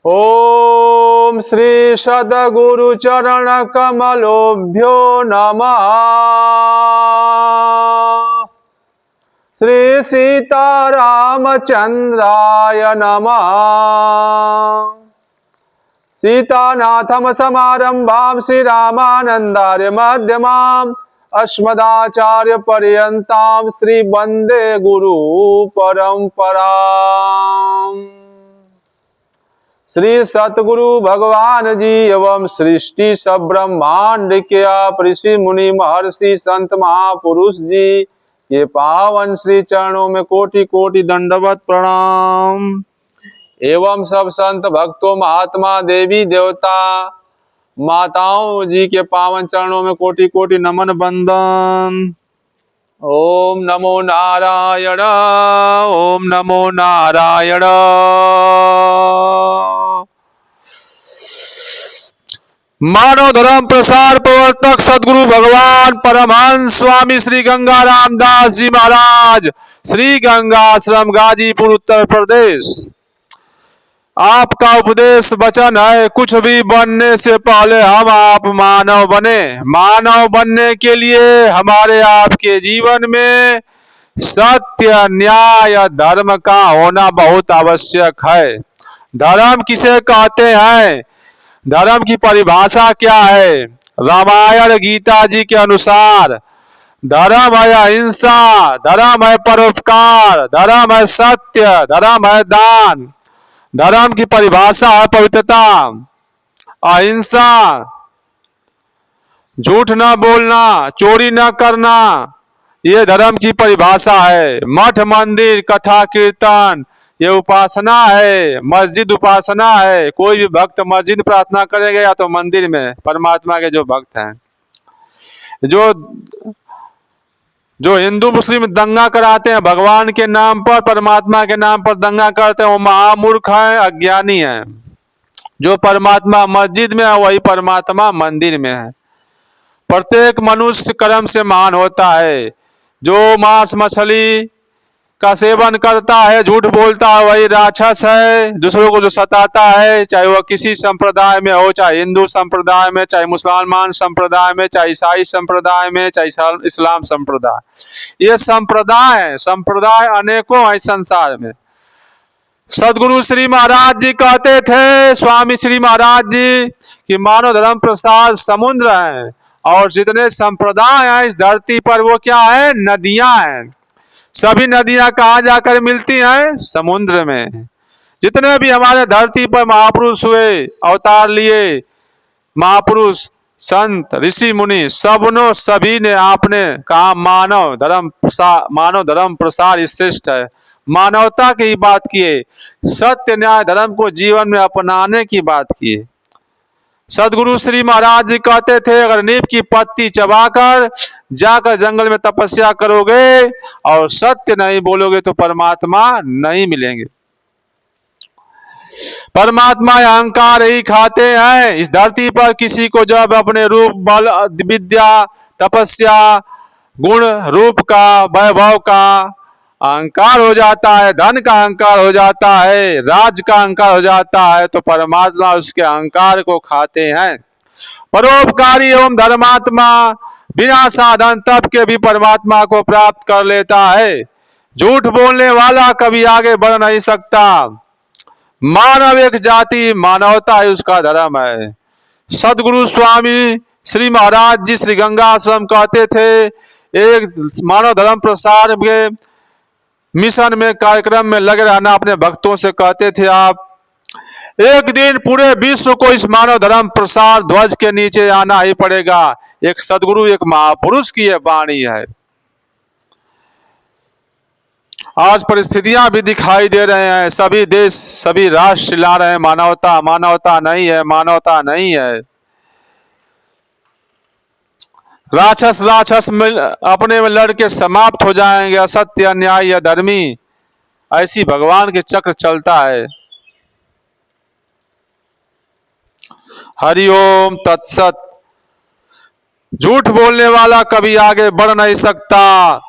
ओम श्री सद्गुरु चरण कमलोभ्यो नमः। श्री सीतारामचंद्राय नमः। सीतानाथम समारंभां श्री रामानंदार्य मध्यमाम् अस्मदाचार्य पर्यन्तां श्री वंदे गुरु परंपराम्। श्री सतगुरु भगवान जी एवं सृष्टि सब ब्रह्मांड के आप ऋषि मुनि महर्षि संत महापुरुष जी ये पावन श्री चरणों में कोटि कोटि दंडवत प्रणाम। एवं सब संत भक्तों महात्मा देवी देवता माताओं जी के पावन चरणों में कोटि कोटि नमन बंदन। ओम नमो नारायण, ओम नमो नारायण। मानव धर्म प्रसार प्रवर्तक सदगुरु भगवान परमहंस स्वामी श्री गंगा रामदास जी महाराज, श्री गंगा आश्रम गाजीपुर उत्तर प्रदेश। आपका उपदेश वचन है, कुछ भी बनने से पहले हम आप मानव बने। मानव बनने के लिए हमारे आपके जीवन में सत्य न्याय धर्म का होना बहुत आवश्यक है। धर्म किसे कहते हैं, धर्म की परिभाषा क्या है? रामायण गीता जी के अनुसार धर्म है अहिंसा, धर्म है परोपकार, धर्म है सत्य, धर्म है दान। धर्म की परिभाषा है पवित्रता, अहिंसा, झूठ न बोलना, चोरी न करना, ये धर्म की परिभाषा है। मठ मंदिर कथा कीर्तन ये उपासना है, मस्जिद उपासना है। कोई भी भक्त मस्जिद प्रार्थना करेगा या तो मंदिर में, परमात्मा के जो भक्त हैं। जो हिंदू मुस्लिम दंगा कराते हैं भगवान के नाम पर, परमात्मा के नाम पर दंगा करते हैं, वो महामूर्ख हैं, अज्ञानी हैं। जो परमात्मा मस्जिद में है वही परमात्मा मंदिर में है। प्रत्येक मनुष्य कर्म से महान होता है। जो मांस मछली का सेवन करता है, झूठ बोलता है, वही राक्षस है। दूसरों को जो सताता है, चाहे वह किसी संप्रदाय में हो, चाहे हिंदू संप्रदाय में, चाहे मुसलमान संप्रदाय में, चाहे ईसाई संप्रदाय में, चाहे इस्लाम संप्रदाय, ये संप्रदाय अनेकों है संसार में। सदगुरु श्री महाराज जी कहते थे, स्वामी श्री महाराज जी, कि मानव धर्म प्रसार समुद्र है और जितने संप्रदाय हैं इस धरती पर वो क्या है, नदियां हैं। सभी नदियां कहाँ जाकर मिलती हैं, समुद्र में। जितने भी हमारे धरती पर महापुरुष हुए, अवतार लिए, महापुरुष संत ऋषि मुनि, सभी ने आपने कहा मानव धर्म प्रसार श्रेष्ठ है। मानवता की बात किए, सत्य न्याय धर्म को जीवन में अपनाने की बात किए। सदगुरु श्री महाराज जी कहते थे, अगर नीम की पत्ती चबाकर जाकर जंगल में तपस्या करोगे और सत्य नहीं बोलोगे तो परमात्मा नहीं मिलेंगे। परमात्मा अहंकार ही खाते हैं। इस धरती पर किसी को जब अपने रूप, बल, विद्या, तपस्या, गुण, रूप का, वैभव का अहंकार हो जाता है, धन का अहंकार हो जाता है, राज का अहंकार हो जाता है, तो परमात्मा उसके अहंकार को खाते हैं। परोपकारी एवं धर्मात्मा बिना साधन तप के भी परमात्मा को प्राप्त कर लेता है। झूठ बोलने वाला कभी आगे बढ़ नहीं सकता। मानव एक जाति, मानवता ही उसका धर्म है। सदगुरु स्वामी श्री महाराज जी श्री गंगा आश्रम कहते थे, एक मानव धर्म प्रसार के मिशन में, कार्यक्रम में लगे रहना। अपने भक्तों से कहते थे, आप एक दिन पूरे विश्व को इस मानव धर्म प्रसार ध्वज के नीचे आना ही पड़ेगा। एक सदगुरु, एक महापुरुष की यह वाणी है। आज परिस्थितियां भी दिखाई दे रहे हैं, सभी देश, सभी राष्ट्र चिल्ला रहे हैं मानवता, मानवता नहीं है, मानवता नहीं है। राक्षस में अपने में लड़के समाप्त हो जाएंगे। असत्य, अन्याय या धर्मी, ऐसी भगवान के चक्र चलता है। हरिओम तत्सत। झूठ बोलने वाला कभी आगे बढ़ नहीं सकता।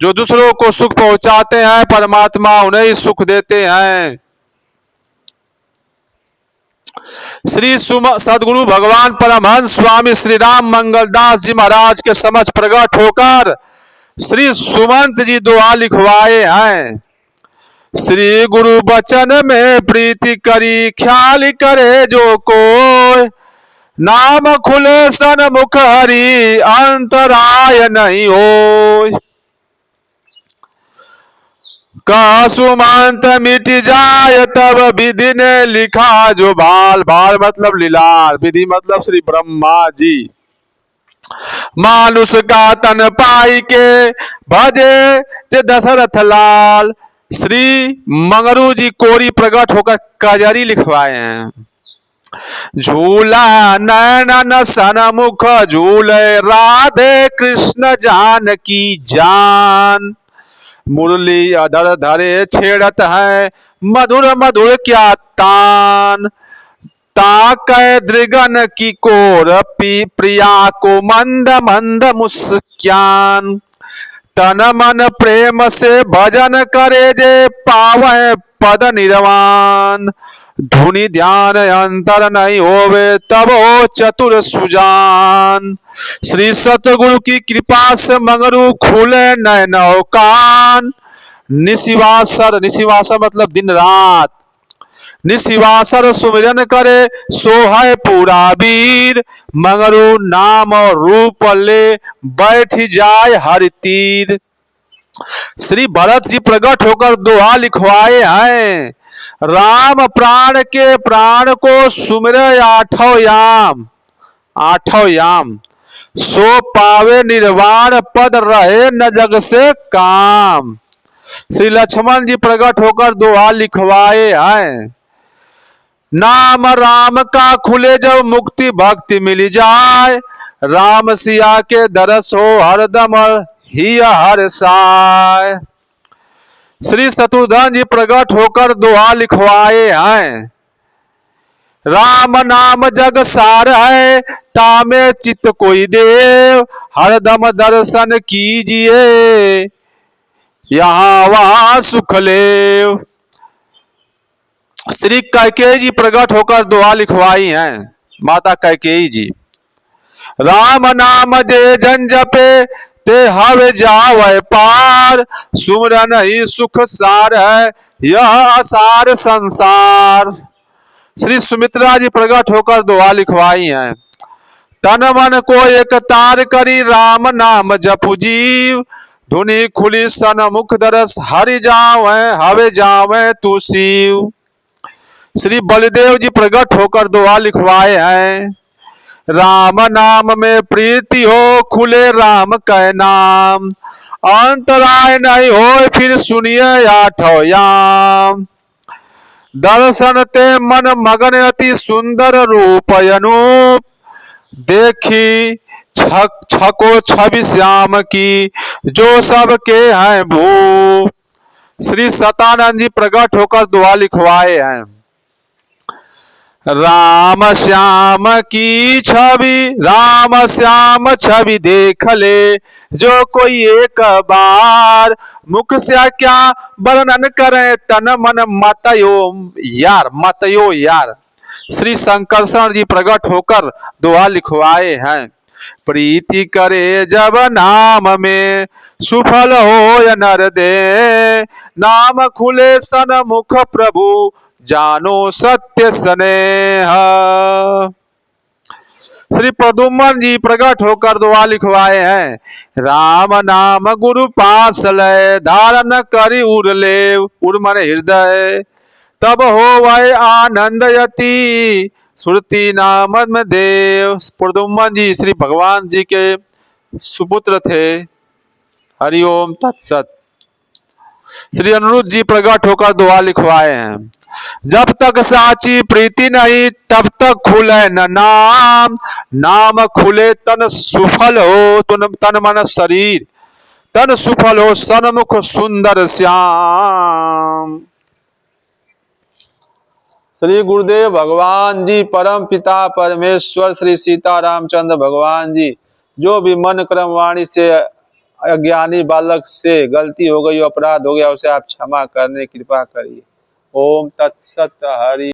जो दूसरों को सुख पहुंचाते हैं, परमात्मा उन्हें ही सुख देते हैं। श्री सदगुरु भगवान परमहंस स्वामी श्री राम मंगलदास जी महाराज के समक्ष प्रकट होकर श्री सुमंत जी दुआ लिखवाए हैं। श्री गुरु बचन में प्रीति करी, ख्याल करे जो कोई, नाम खुले सन मुख हरि, अंतराय नहीं होय। का सुमंत मिट जाय तब विधि ने लिखा जो भाल। भाल मतलब लीलार, विधि मतलब श्री ब्रह्मा जी। मानुष का तन पाई के भजे जे दशरथ लाल। श्री मंगरू जी कोरी प्रकट होकर कजरी लिखवाए हैं। झूला नैनन सनमुख झूले, राधे कृष्ण जानकी जान। मुरली अधर धरे छेड़त है, मधुर मधुर क्या तान। ताकै दृगन की कोर, प्रिया को मंद मंद मुस्कान। तन मन प्रेम से भजन करे जे, पावे पद निर्वाण। धुनि ध्यान अंतर नहीं होवे, तब हो चतुर सुजान। श्री सतगुरु की कृपा से मंगरू खुले नैनो कान। निशिवासर, निशिवासर मतलब दिन रात। निशिवासर सुमिरन करे, सोहय पूरा वीर। मंगरू नाम रूप ले, बैठ जाय हरि तीर। श्री भरत जी प्रकट होकर दोहा लिखवाए हैं। राम प्राण के प्राण को सुमिरे आठों याम। आठों याम सो पावे निर्वाण, पद रहे न जग से काम। श्री लक्ष्मण जी प्रकट होकर दोहा लिखवाए हैं। नाम राम का खुले जब मुक्ति भक्ति मिल जाए। राम सिया के दरस हो हरदम ही हर साय। श्री शत्रुघ्न जी प्रकट होकर दोहा लिखवाए हैं। राम नाम जग सार है, तामे चित्त कोई देव। हरदम दर्शन कीजिए, यहाँ वहां सुख लेव। श्री कैकेयी जी प्रकट होकर दोहा लिखवाई हैं। माता कैकेयी जी। राम नाम जे जन जपे, ते हवे जावै पार। सुमरन ही सुख सार है, यह असार संसार। श्री सुमित्रा जी प्रकट होकर दोहा लिखवाई हैं। तन मन को एक तार करी, राम नाम जपु जीव। धुनि खुली सन मुख दरस, हरि जावै हवे जावै तू शिव। श्री बलदेव जी प्रकट होकर दोहा लिखवाए हैं। राम नाम में प्रीति हो, खुले राम कै नाम। अंतराय नहीं हो, फिर सुनिए आठों याम। दर्शन ते मन मगन, अति सुंदर रूप अनूप। देखी छको छवि श्याम की, जो सबके हैं भूप। श्री सतानंद जी प्रकट होकर दोहा लिखवाए हैं। राम श्याम की छवि, राम श्याम छवि देख ले, जो कोई एक बार। मुख से क्या वर्णन करे, तन मन मतयो यार, मतयो यार। श्री शंकरशरण जी प्रकट होकर दोहा लिखवाए हैं। प्रीति करे जब नाम में, सुफल हो नर दे। नाम खुले सन मुख प्रभु, जानो सत्य स्नेह। श्री प्रद्युम्न जी प्रकट होकर दोहा लिखवाए हैं। राम नाम गुरु पास लय, धारण करी उर ले। उर माने हृदय, तब हो वह आनंद यति। सुरति नाम में देव। प्रद्युम्न जी श्री भगवान जी के सुपुत्र थे। हरिओम तत्सत। श्री अनिरुद्ध जी प्रकट होकर दोहा लिखवाए हैं। जब तक साची प्रीति नहीं, तब तक खुले न नाम। नाम खुले तन सुफल हो, तन मन शरीर। तन सुफल हो, सन्मुख सुंदर श्याम। श्री गुरुदेव भगवान जी, परम पिता परमेश्वर श्री सीता रामचंद्र भगवान जी, जो भी मन क्रम वाणी से अज्ञानी बालक से गलती हो गई, अपराध हो गया, उसे आप क्षमा करने कृपा करिए। ओम तत्सत। हरि